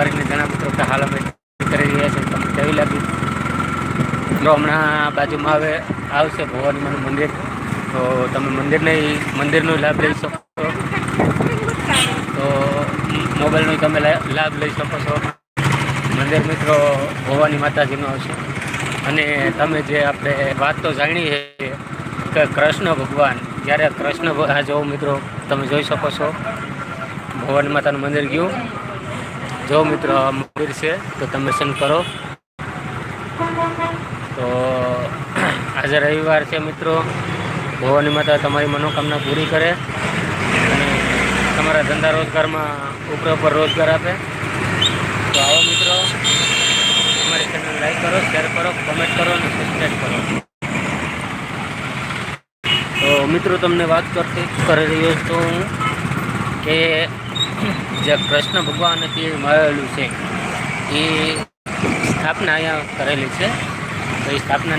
કરીને જણાવો મિત્રો કે હાલ અમે કરી રહ્યા છીએ તમને કેવી લાગી। મિત્રો હમણાં બાજુમાં હવે આવશે ભવાનીમાનું મંદિર, તો તમે મંદિરનો લાભ લઈ શકો છો। તો મોબાઈલનો તમે લાભ લઈ શકો છો। મંદિર મિત્રો ભવાની માતાજીનું આવશે। અને તમે જે આપણે વાત તો જાણી છે કે કૃષ્ણ ભગવાન જ્યારે આ જો મિત્રો તમે જોઈ શકો છો ભવાની માતાનું મંદિર ગયું। જો મિત્રો આ મંદિર છે તો તમે દર્શન કરો। તો આજે રવિવાર છે મિત્રો, ભવાની માતા તમારી મનોકામના પૂરી કરે અને તમારા ધંધા રોજગારમાં ઉપર રોજગાર આપે। તો આવો મિત્રો, અમારી ચેનલ લાઈક કરો, શેર કરો, કોમેન્ટ કરો અને સબસ્ક્રાઈબ કરો। તો મિત્રો તમને વાત કરી રહ્યો છું કે જે કૃષ્ણ ભગવાન તે મળેલું છે એ સ્થાપના અહીંયા કરેલી છે। તો એ સ્થાપના